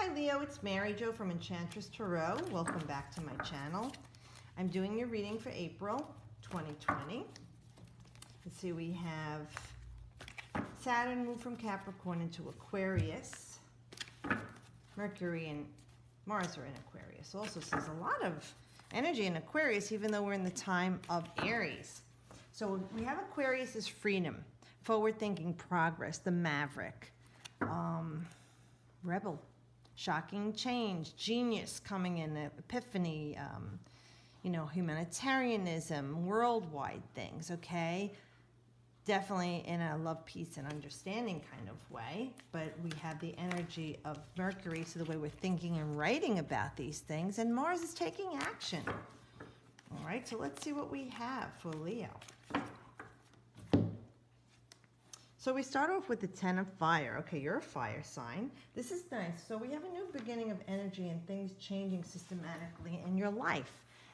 Hi Leo, it's Mary Jo from Enchantress Tarot. Welcome back to my channel. I'm doing your reading for April 2020. Let's see, we have Saturn moved from Capricorn into Aquarius. Mercury and Mars are in Aquarius. Also says a lot of energy in Aquarius, even though we're in the time of Aries. So we have Aquarius as freedom, forward-thinking progress, the maverick, rebel, shocking change, genius coming in, epiphany, humanitarianism, worldwide things, okay? Definitely in a love, peace, and understanding kind of way, but we have the energy of Mercury, so the way we're thinking and writing about these things, and Mars is taking action. All right, so let's see what we have for Leo. So we start off with the 10 of fire. Okay, you're a fire sign. This is nice. So we have a new beginning of energy and things changing systematically in your life.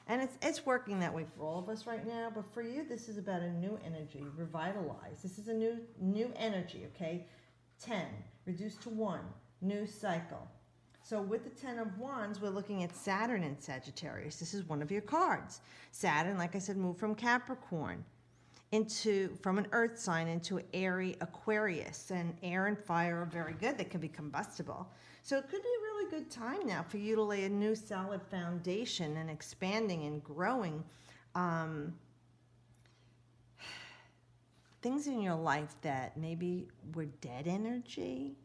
And it's working that way for all of us right now, but for you, this is about a new energy, revitalize. This is a new energy, okay? 10, reduced to 1, new cycle. So with the 10 of Wands, we're looking at Saturn in Sagittarius. This is one of your cards. Saturn, like I said, moved from Capricorn from an earth sign into airy Aquarius, and air and fire are very good. They can be combustible. So it could be a really good time now for you to lay a new solid foundation and expanding and growing things in your life that maybe were dead energy,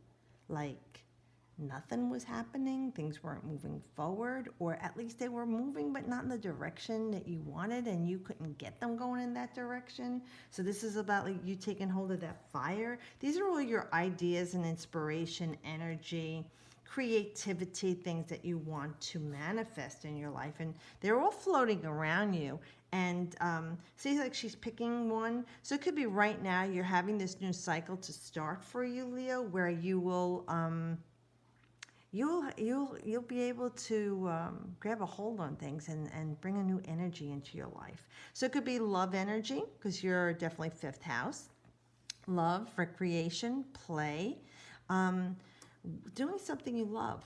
like nothing was happening, things weren't moving forward, or at least they were moving but not in the direction that you wanted and you couldn't get them going in that direction. So this is about like you taking hold of that fire. These are all your ideas and inspiration, energy, creativity, things that you want to manifest in your life, and they're all floating around you. And see, like she's picking one. So it could be right now you're having this new cycle to start for you, Leo, where you will you'll be able to grab a hold on things and bring a new energy into your life. So it could be love energy, because you're definitely 5th house. Love, recreation, play, doing something you love,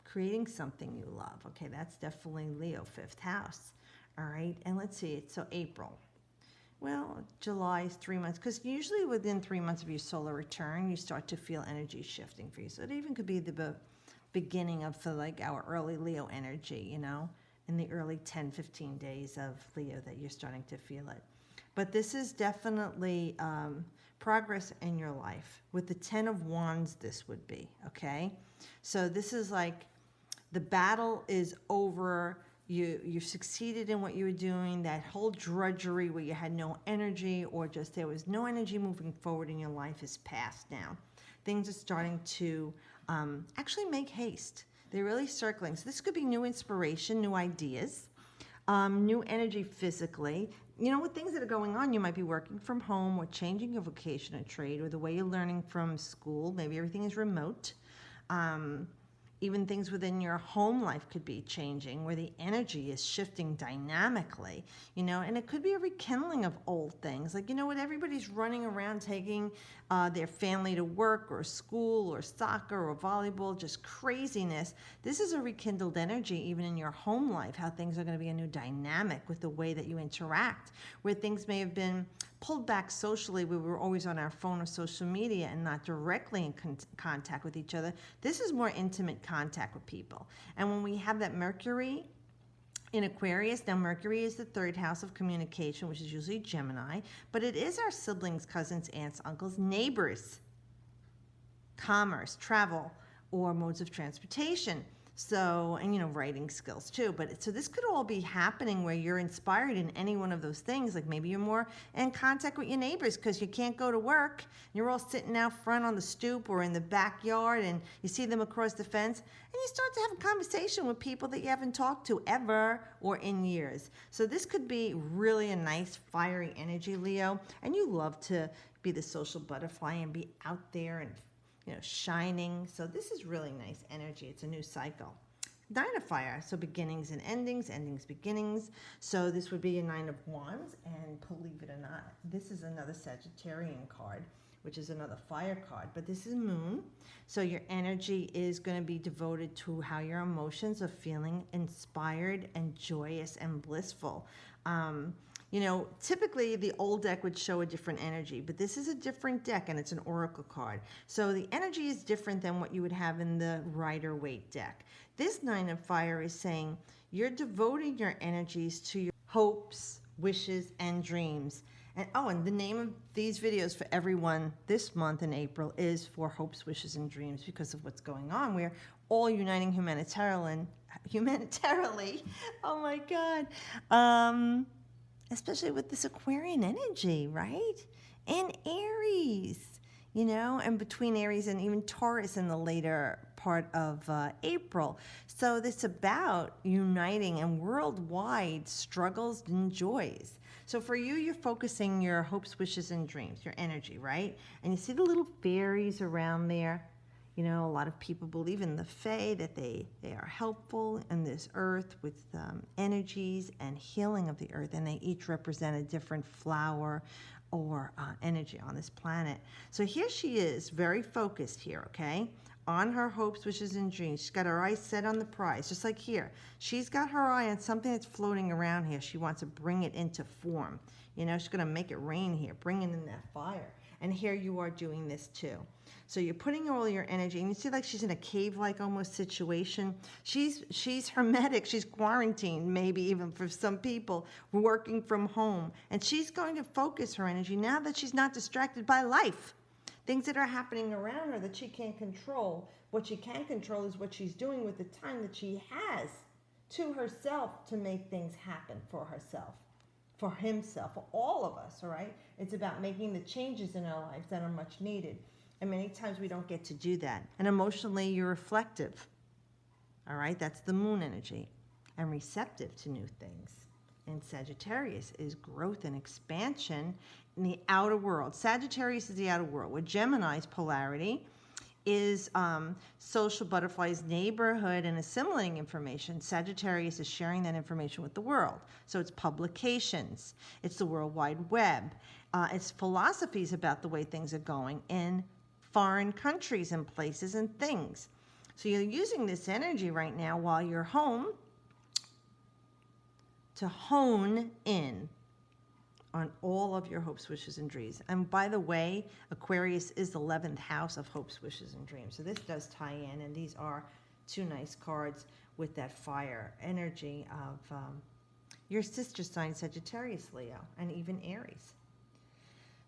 creating something you love. Okay, that's definitely Leo, 5th house. All right, and let's see, so April. Well, July is 3 months, because usually within 3 months of your solar return, you start to feel energy shifting for you. So it even could be the beginning of like our early Leo energy, in the early 10, 15 days of Leo that you're starting to feel it. But this is definitely progress in your life. With the 10 of Wands, this would be, okay? So this is like the battle is over. You succeeded in what you were doing. That whole drudgery where you had no energy or just there was no energy moving forward in your life is past now. Things are starting to actually make haste. They're really circling. So this could be new inspiration, new ideas, new energy physically. With things that are going on, you might be working from home or changing your vocation or trade or the way you're learning from school. Maybe everything is remote. Even things within your home life could be changing, where the energy is shifting dynamically, and it could be a rekindling of old things. Like, what everybody's running around taking their family to work or school or soccer or volleyball, just craziness. This is a rekindled energy, even in your home life, how things are going to be a new dynamic with the way that you interact, where things may have been pulled back socially. We were always on our phone or social media and not directly in contact with each other. This is more intimate contact with people. And when we have that Mercury in Aquarius, now Mercury is the 3rd house of communication, which is usually Gemini, but it is our siblings, cousins, aunts, uncles, neighbors, commerce, travel, or modes of transportation. So, and writing skills too. But so this could all be happening where you're inspired in any one of those things. Like maybe you're more in contact with your neighbors because you can't go to work. You're all sitting out front on the stoop or in the backyard, and you see them across the fence, and you start to have a conversation with people that you haven't talked to ever or in years. So this could be really a nice fiery energy, Leo. And you love to be the social butterfly and be out there and shining. So this is really nice energy. It's a new cycle. 9 of fire, so beginnings and endings, endings, beginnings. So this would be a 9 of wands, and believe it or not, this is another Sagittarian card, which is another fire card, but this is moon. So your energy is going to be devoted to how your emotions are feeling inspired and joyous and blissful. You know, typically the old deck would show a different energy, but this is a different deck and it's an oracle card. So the energy is different than what you would have in the Rider-Waite deck. This Nine of Fire is saying you're devoting your energies to your hopes, wishes, and dreams. And the name of these videos for everyone this month in April is for Hopes, Wishes, and Dreams, because of what's going on. We're all uniting humanitarily. Oh my God. Especially with this Aquarian energy, right? And Aries, you know, and between Aries and even Taurus in the later part of April. So this about uniting and worldwide struggles and joys. So for you, you're focusing your hopes, wishes, and dreams, your energy, right? And you see the little fairies around there. You know, a lot of people believe in the Fae, that they are helpful in this earth with energies and healing of the earth, and they each represent a different flower or energy on this planet. So here she is, very focused here, okay? On her hopes, wishes, and dreams. She's got her eyes set on the prize, just like here. She's got her eye on something that's floating around here. She wants to bring it into form. You know, she's going to make it rain here, bringing in that fire. And here you are doing this too. So you're putting all your energy, and you see like she's in a cave-like almost situation. She's hermetic, she's quarantined, maybe even for some people, working from home. And she's going to focus her energy now that she's not distracted by life. Things that are happening around her that she can't control. What she can control is what she's doing with the time that she has to herself to make things happen for herself, for himself, for all of us, all right? It's about making the changes in our lives that are much needed. And many times we don't get to do that. And emotionally, you're reflective, all right? That's the moon energy. And receptive to new things. And Sagittarius is growth and expansion in the outer world. Sagittarius is the outer world, where Gemini's polarity is social butterflies, neighborhood, and assimilating information. Sagittarius is sharing that information with the world. So it's publications. It's the World Wide Web. It's philosophies about the way things are going in foreign countries and places and things. So you're using this energy right now while you're home to hone in on all of your hopes, wishes, and dreams. And by the way, Aquarius is the 11th house of hopes, wishes, and dreams. So this does tie in, and these are two nice cards with that fire energy of your sister sign, Sagittarius, Leo, and even Aries.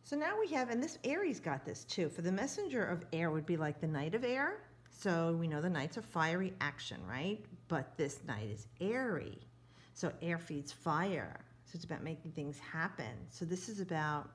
So now we have, and this Aries got this too. For the messenger of air would be like the Knight of Air. So we know the Knights are fiery action, right? But this Knight is airy. So air feeds fire. So it's about making things happen. So this is about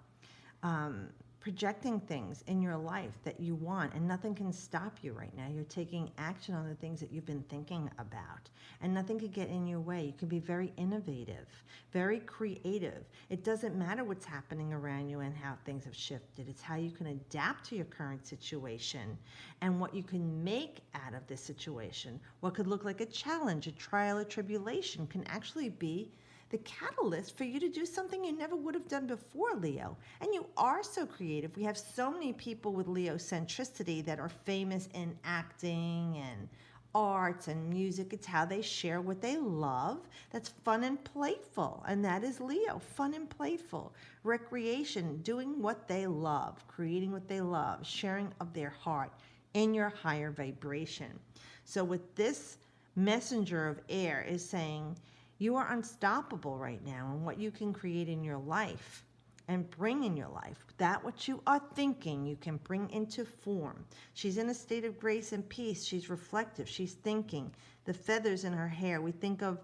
projecting things in your life that you want, and nothing can stop you right now. You're taking action on the things that you've been thinking about, and nothing can get in your way. You can be very innovative, very creative. It doesn't matter what's happening around you and how things have shifted. It's how you can adapt to your current situation and what you can make out of this situation. What could look like a challenge, a trial, a tribulation can actually be the catalyst for you to do something you never would have done before, Leo. And you are so creative. We have so many people with Leo-centricity that are famous in acting and arts and music. It's how they share what they love. That's fun and playful. And that is Leo, fun and playful. Recreation, doing what they love, creating what they love, sharing of their heart in your higher vibration. So with this messenger of air is saying, you are unstoppable right now in what you can create in your life and bring in your life. That what you are thinking, you can bring into form. She's in a state of grace and peace. She's reflective. She's thinking. The feathers in her hair, we think of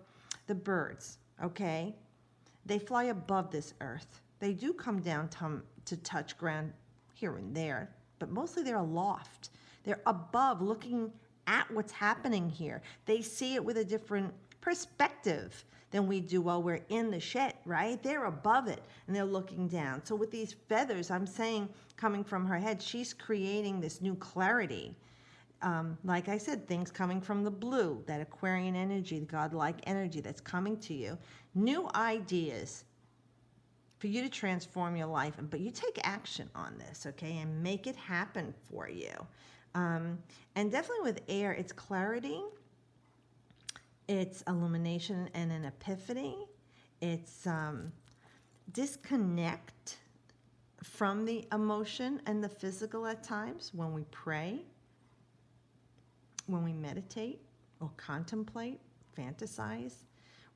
the birds, okay? They fly above this earth. They do come down to touch ground here and there, but mostly they're aloft. They're above, looking at what's happening here. They see it with a different perspective than we do while we're in the shed, right? They're above it and they're looking down. So with these feathers, I'm saying, coming from her head, she's creating this new clarity. Like I said, things coming from the blue, that Aquarian energy, the godlike energy that's coming to you. New ideas for you to transform your life, but you take action on this, okay, and make it happen for you. And definitely with air, it's clarity, it's illumination and an epiphany, it's disconnect from the emotion and the physical at times when we pray, when we meditate or contemplate, fantasize.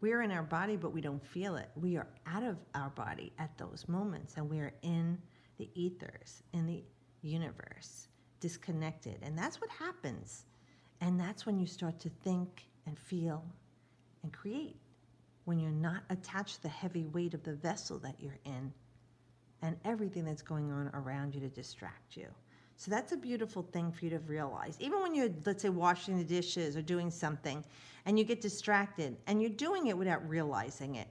We are in our body, but we don't feel it. We are out of our body at those moments, and we are in the ethers, in the universe, disconnected. And that's what happens. And that's when you start to think and feel and create, when you're not attached to the heavy weight of the vessel that you're in and everything that's going on around you to distract you. So that's a beautiful thing for you to realize. Even when you're, let's say, washing the dishes or doing something and you get distracted and you're doing it without realizing it,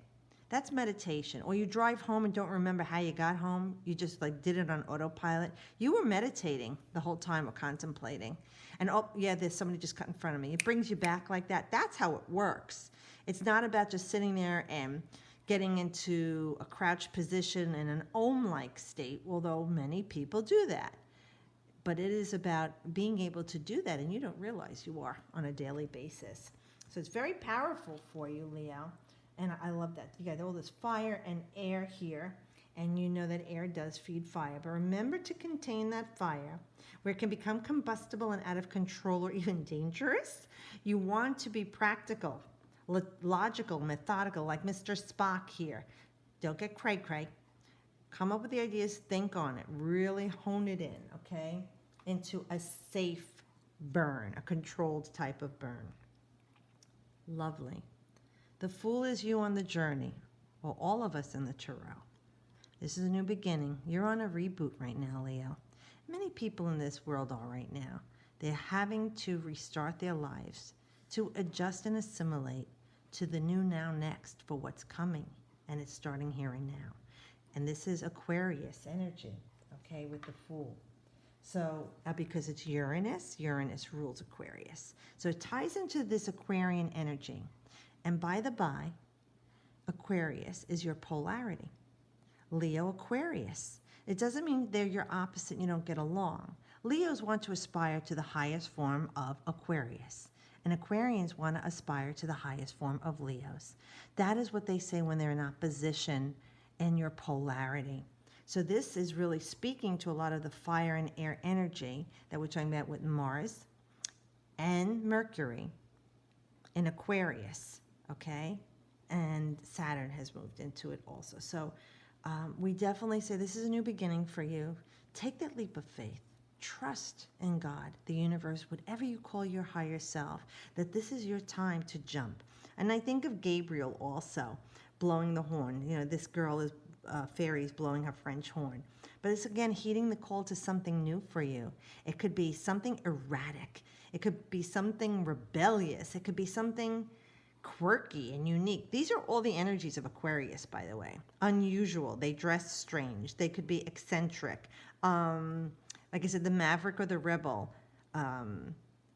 that's meditation. Or you drive home and don't remember how you got home. You just like did it on autopilot. You were meditating the whole time or contemplating. And oh, yeah, there's somebody just cut in front of me. It brings you back like that. That's how it works. It's not about just sitting there and getting into a crouched position in an Om-like state, although many people do that. But it is about being able to do that, and you don't realize you are on a daily basis. So it's very powerful for you, Leo. And I love that. You got all this fire and air here, and you know that air does feed fire. But remember to contain that fire where it can become combustible and out of control or even dangerous. You want to be practical, logical, methodical, like Mr. Spock here. Don't get cray-cray. Come up with the ideas, think on it, really hone it in, okay, into a safe burn, a controlled type of burn. Lovely. The Fool is you on the journey, well, all of us in the tarot. This is a new beginning. You're on a reboot right now, Leo. Many people in this world are right now. They're having to restart their lives, to adjust and assimilate to the new now next for what's coming, and it's starting here and now. And this is Aquarius energy, okay, with the Fool. So, because it's Uranus, Uranus rules Aquarius. So it ties into this Aquarian energy. And by the by, Aquarius is your polarity. Leo, Aquarius. It doesn't mean they're your opposite and you don't get along. Leos want to aspire to the highest form of Aquarius. And Aquarians want to aspire to the highest form of Leos. That is what they say when they're in opposition and your polarity. So this is really speaking to a lot of the fire and air energy that we're talking about with Mars and Mercury in Aquarius, okay? And Saturn has moved into it also. So we definitely say this is a new beginning for you. Take that leap of faith. Trust in God, the universe, whatever you call your higher self, that this is your time to jump. And I think of Gabriel also blowing the horn. You know, this girl is fairies blowing her French horn. But it's, again, heeding the call to something new for you. It could be something erratic. It could be something rebellious. It could be something quirky and unique. These are all the energies of Aquarius, by the way. Unusual. They dress strange. They could be eccentric. Like I said, the maverick or the rebel.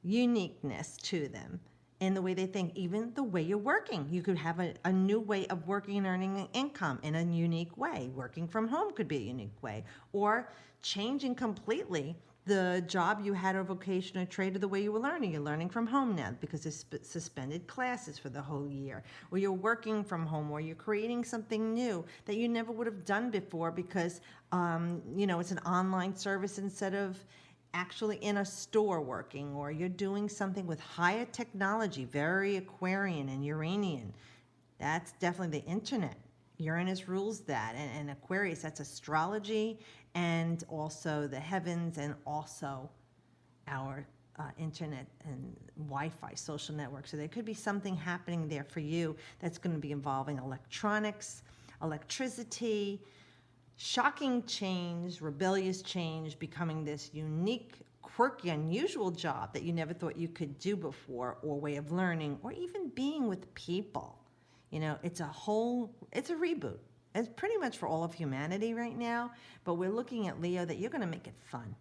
Uniqueness to them in the way they think, even the way you're working. You could have a new way of working and earning an income in a unique way. Working from home could be a unique way. Or changing completely the job you had or vocation or trade or the way you were learning. You're learning from home now because there's suspended classes for the whole year. Or you're working from home, or you're creating something new that you never would have done before because, it's an online service instead of actually in a store working, or you're doing something with higher technology, very Aquarian and Uranian. That's definitely the internet. Uranus rules that. And Aquarius, that's astrology and also the heavens and also our internet and Wi-Fi, social network. So there could be something happening there for you that's going to be involving electronics, electricity, shocking change, rebellious change, becoming this unique, quirky, unusual job that you never thought you could do before, or way of learning, or even being with people. You know, it's a reboot. It's pretty much for all of humanity right now, but we're looking at, Leo, that you're going to make it fun.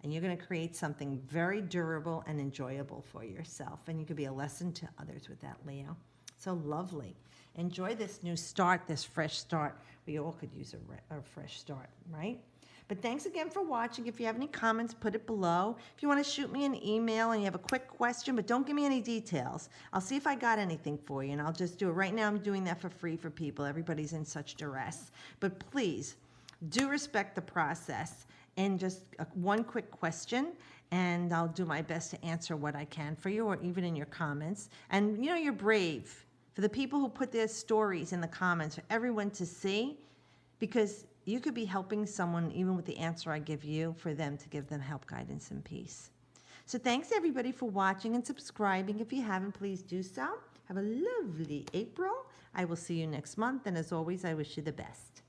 And you're going to create something very durable and enjoyable for yourself. And you could be a lesson to others with that, Leo. So lovely. Enjoy this new start, this fresh start. We all could use a fresh start, right? But thanks again for watching. If you have any comments, put it below. If you want to shoot me an email and you have a quick question, but don't give me any details, I'll see if I got anything for you, and I'll just do it. Right now, I'm doing that for free for people. Everybody's in such duress. But please, do respect the process. And just one quick question, and I'll do my best to answer what I can for you, or even in your comments. And you know, you're brave. For the people who put their stories in the comments for everyone to see, because you could be helping someone even with the answer I give you, for them to give them help, guidance, and peace. So thanks everybody for watching and subscribing. If you haven't, please do so. Have a lovely April. I will see you next month. And as always, I wish you the best.